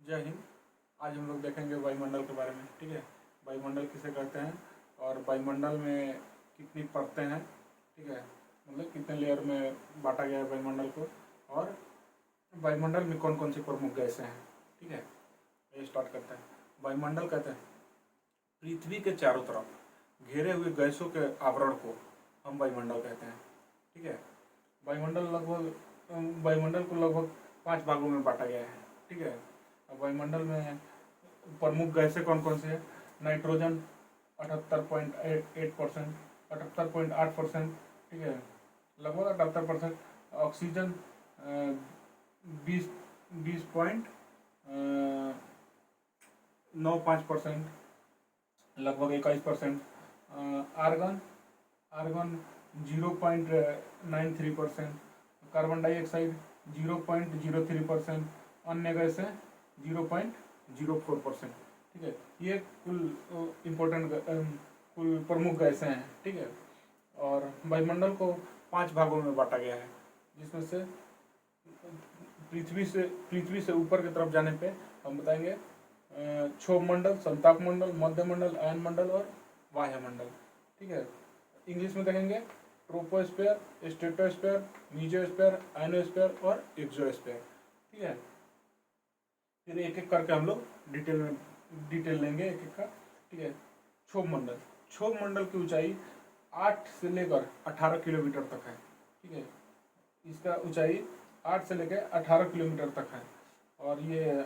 जय हिंद। आज हम लोग देखेंगे वायुमंडल के बारे में। ठीक है, वायुमंडल किसे कहते हैं और वायुमंडल में कितनी परतें हैं। ठीक है, मतलब कितने लेयर में बांटा गया है वायुमंडल को, और वायुमंडल में कौन कौन सी प्रमुख गैसें हैं। ठीक है, ये स्टार्ट करते हैं। वायुमंडल कहते हैं पृथ्वी के चारों तरफ घेरे हुए गैसों के आवरण को हम वायुमंडल कहते हैं। ठीक है, वायुमंडल को लगभग 5 भागों में बांटा गया है। ठीक है, अब वायुमंडल में प्रमुख गैसें कौन कौन सी है। नाइट्रोजन 78.8%, 78.8%। ठीक है, लगभग 78%। ऑक्सीजन 20.95%, लगभग 21%। Argon argon 0.93%। Carbon dioxide 0.03%। अन्य गैसें 0.04%। ठीक है, ये कुल इम्पोर्टेंट कुल प्रमुख गैसें हैं। ठीक है, और वायुमंडल को 5 भागों में बांटा गया है, जिसमें से पृथ्वी से ऊपर की तरफ जाने पे हम बताएंगे क्षोभ मंडल, संताप मंडल, मध्य मंडल, आयन मंडल और वायुमंडल। ठीक है, इंग्लिश में देखेंगे ट्रोपोस्फेयर, स्ट्रेटोस्फेयर, मीजोस्फेयर, आयनोस्फेयर और एक्सोस्फेयर। ठीक है, फिर एक एक करके हम लोग डिटेल लेंगे एक एक का। ठीक है, क्षोभ मंडल की ऊंचाई 8 से लेकर 18 किलोमीटर तक है। ठीक है, इसका ऊंचाई 8 से लेकर 18 किलोमीटर तक है। और ये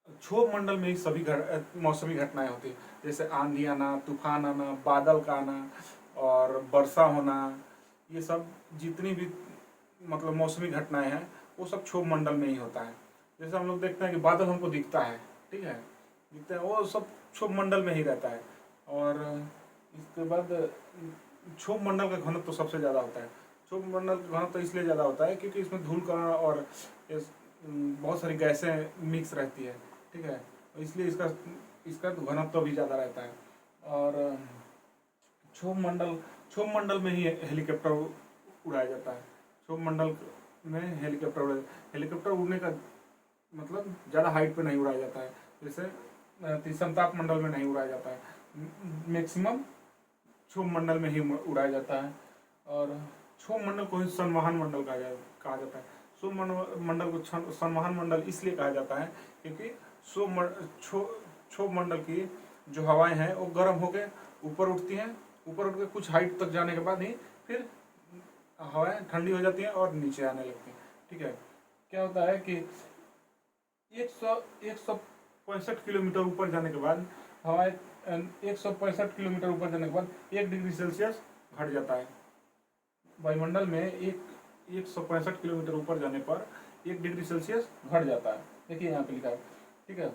क्षोभ मंडल में ही सभी मौसमी घटनाएं होती है, जैसे आंधी आना, तूफान आना, बादल का आना और वर्षा होना। ये सब जितनी भी मतलब मौसमी घटनाएं हैं वो सब क्षोभ मंडल में ही होता है। जैसे हम लोग देखते हैं कि बादल हमको दिखता है, ठीक है, दिखता है, वो सब क्षोभ मंडल में ही रहता है। और इसके बाद क्षोभ मंडल का घनत्व तो सबसे ज़्यादा होता है। क्षोभ मंडल का घनत्व तो इसलिए ज़्यादा होता है क्योंकि इसमें धूल कण और बहुत सारी गैसें मिक्स रहती है। ठीक है, इसलिए इसका घनत्व भी ज़्यादा रहता है। और क्षोभ मंडल में ही हेलीकॉप्टर उड़ाया जाता है। क्षोभ मंडल में हेलीकॉप्टर उड़ने का मतलब ज़्यादा हाइट पे नहीं उड़ाया जाता है, जैसे संताप मंडल में नहीं उड़ाया जाता है। मैक्सिमम क्षोभ मंडल में ही उड़ाया जाता है। और क्षोभ मंडल को ही संवहन मंडल कहा जाता है। क्षोभ मंडल को संवहन मंडल इसलिए कहा जाता है क्योंकि क्षोभ मंडल की जो हवाएं हैं वो गर्म होकर ऊपर उठती हैं, ऊपर उठ के कुछ हाइट तक जाने के बाद ही फिर हवाएं ठंडी हो जाती हैं और नीचे आने लगती हैं। ठीक है, क्या होता है कि 165 किलोमीटर ऊपर जाने के बाद हवाएं 165 किलोमीटर ऊपर जाने के बाद 1 डिग्री सेल्सियस घट जाता है। वायुमंडल में 165 किलोमीटर ऊपर जाने पर 1 डिग्री सेल्सियस घट जाता है। देखिए यहाँ पे लिखा है। ठीक है,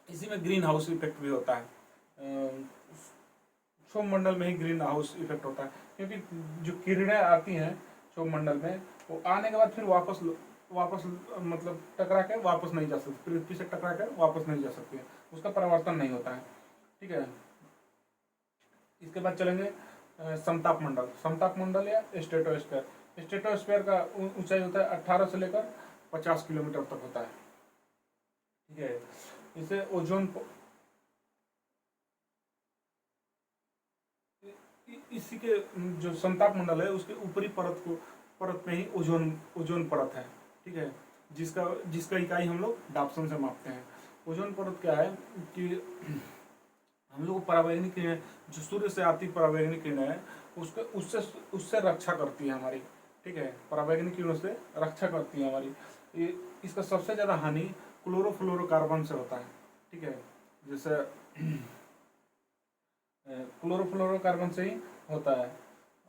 इसी में ग्रीन हाउस इफेक्ट भी होता है। क्षोभ मंडल में ही ग्रीन हाउस इफेक्ट होता है क्योंकि जो किरणें आती हैं क्षोभ मंडल में, वो आने के बाद फिर वापस मतलब टकरा के वापस नहीं जा सकती, पृथ्वी से टकरा कर वापस नहीं जा सकती है, उसका परिवर्तन नहीं होता है। ठीक है, इसके बाद चलेंगे समताप मंडल या स्ट्रेटोस्फेयर। स्ट्रेटोस्फेयर का ऊंचाई होता है 18 से लेकर 50 किलोमीटर तक होता है। ठीक है, इसे इसी के जो संताप मंडल है उसके ऊपरी परत में ही ओजोन परत है। ठीक है, जिसका इकाई हम लोग डाप्सन से मापते हैं। ओजोन परत क्या है कि हम लोग पराबैंगनी किरणें, जो सूर्य से आती पराबैंगनी किरणें है उससे रक्षा करती है हमारी। ठीक है, पराबैंगनी किरणों से रक्षा करती है हमारी। इसका सबसे ज़्यादा हानि क्लोरोफ्लोरोकार्बन से होता है। ठीक है, जैसे क्लोरोफ्लोरोकार्बन से ही होता है।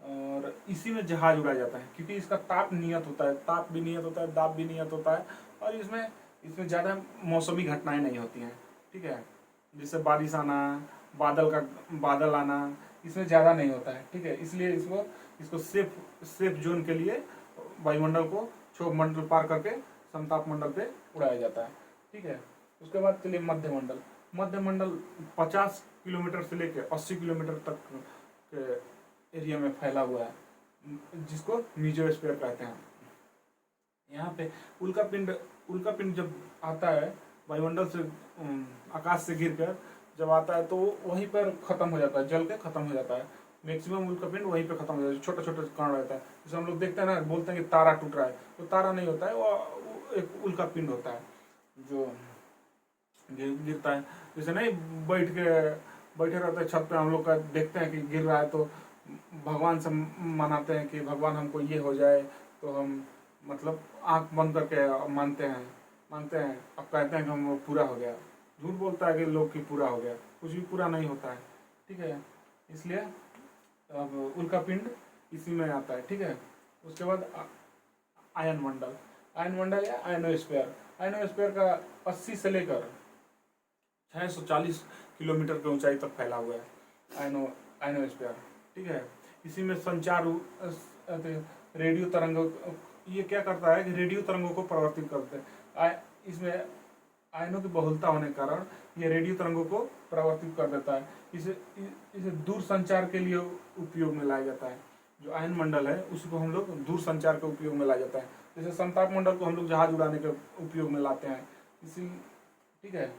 और इसी में जहाज उड़ाया जाता है क्योंकि इसका ताप नियत होता है, ताप भी नियत होता है, दाब भी नियत होता है। और इसमें ज़्यादा मौसमी घटनाएं नहीं होती हैं। ठीक है, जैसे बारिश आना, बादल आना, इसमें ज़्यादा नहीं होता है। ठीक है, इसलिए इसको सेफ जोन के लिए वायुमंडल को क्षोभ मंडल पार करके समताप मंडल पे उड़ाया जाता है। ठीक है, उसके बाद चलिए मध्य मंडल 50 किलोमीटर से लेकर 80 किलोमीटर तक के एरिया में फैला हुआ है, जिसको मीजोस्फीयर कहते हैं। यहाँ पे उल्का पिंड जब आता है वायुमंडल से, आकाश से गिर कर जब आता है तो वहीं पर खत्म हो जाता है, जल के खत्म हो जाता है। मैक्सिमम उल्का पिंड वहीं पे खत्म हो जाता है, छोटा छोटा कण रहता है। जैसे हम लोग देखते हैं ना, बोलते हैं कि तारा टूट रहा है, तो तारा नहीं होता है, वो एक उल्का पिंड होता है जो गिरता है। जैसे नहीं बैठे रहते हैं छत पे, हम लोग का देखते हैं कि गिर रहा है तो भगवान से मनाते हैं कि भगवान हमको ये हो जाए, तो हम मतलब आंख बंद करके मानते हैं। अब कहते हैं कि हम पूरा हो गया। झूठ बोलता है कि लोग कि पूरा हो गया, कुछ भी पूरा नहीं होता है, ठीक है। इसलिए अब उल्का पिंड इसी में आता है, ठीक है। उसके बाद आयन मंडल या आयनोस्फीयर का 80 से लेकर 640 किलोमीटर की ऊंचाई तक फैला हुआ है आयनोस्फीयर, ठीक है। इसी में संचार रेडियो तरंगों, ये क्या करता है कि रेडियो तरंगों को परिवर्तित करते हैं। इसमें आयनों की बहुलता होने के कारण ये रेडियो तरंगों को परिवर्तित कर देता है। इसे दूर संचार के लिए उपयोग में लाया जाता है। जो आयन मंडल है उसको हम लोग दूर संचार के उपयोग में लाया जाता है। जैसे समताप मंडल को हम लोग जहाज उड़ाने के उपयोग में लाते हैं, इसी, ठीक है।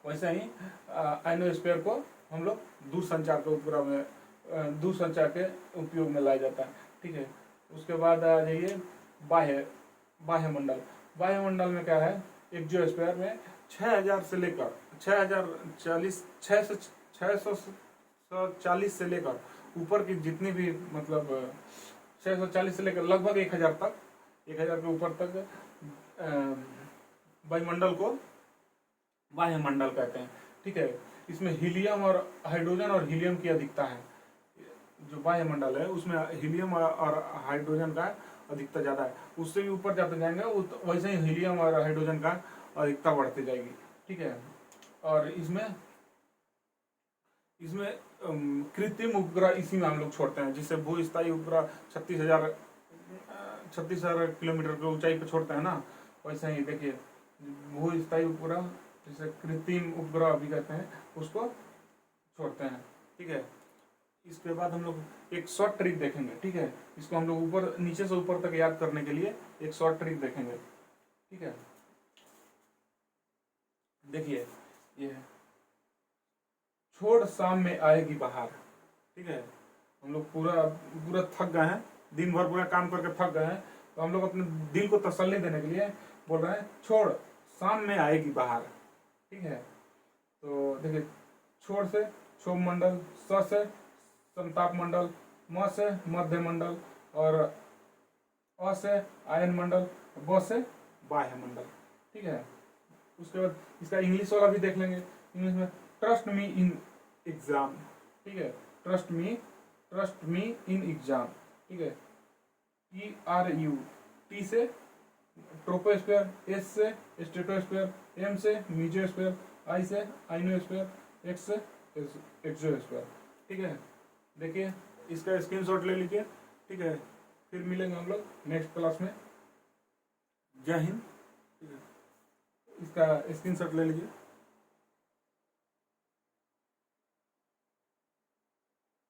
वैसे ही आयनोस्फीयर को हम लोग दूर संचार के उपयोग में लाया जाता है, ठीक है। उसके बाद आ जाइए बाह्य मंडल में क्या है, एक्सोस्फीयर में 6000 से लेकर 640 से लेकर ऊपर की जितनी भी, मतलब 640 से लेकर लगभग 1000 के ऊपर तक वायुमंडल को बाह्य मंडल कहते हैं, ठीक है। इसमें हीलियम और हाइड्रोजन और हीलियम की अधिकता है। जो बाह्य मंडल है उसमें हीलियम और हाइड्रोजन का अधिकता ज़्यादा है। उससे भी ऊपर जाते जाएंगे वैसे ही हीलियम और हाइड्रोजन का अधिकता बढ़ती जाएगी, ठीक है। और इसमें कृत्रिम उपग्रह इसी में हम लोग छोड़ते हैं, जिससे भूस्थायी उपग्रह 36,000 किलोमीटर की ऊंचाई पर छोड़ते हैं ना, वैसे ही देखिए भूस्थायी उपग्रह, जिसे कृत्रिम उपग्रह भी कहते हैं, उसको छोड़ते हैं, ठीक है। इसके बाद हम लोग एक शॉर्ट ट्रिक देखेंगे, ठीक है। इसको हम लोग ऊपर नीचे से ऊपर तक याद करने के लिए एक शॉर्ट ट्रिक देखेंगे, ठीक है। देखिए ये छोड़ शाम में आएगी बाहर, ठीक है। हम लोग पूरा थक गए हैं, दिन भर पूरा काम करके थक गए हैं, तो हम लोग अपने दिल को तसल्ली देने के लिए बोल रहे हैं छोड़ शाम में आएगी बाहर, ठीक है। तो देखिए छोड़ से क्षोभ मंडल, स से समताप मंडल, म से मध्य मंडल और अ से आयन मंडल, ब से बाह्य मंडल, ठीक है। उसके बाद इसका इंग्लिश वाला भी देख लेंगे। इंग्लिश में ट्रस्ट मी इन एग्जाम, ठीक है। ट्रस्ट मी इन एग्जाम, ठीक है। TRU, T से ट्रोपोस्फीयर, S से स्ट्रेटोस्फीयर, M से मीजोस्फीयर, I से आइनोस्फीयर, X से एक्सोस्फीयर, ठीक है। देखिए इसका स्क्रीनशॉट ले लीजिए, ठीक है। फिर मिलेंगे हम लोग नेक्स्ट क्लास में। जय हिंद। इसका स्क्रीनशॉट ले लीजिए।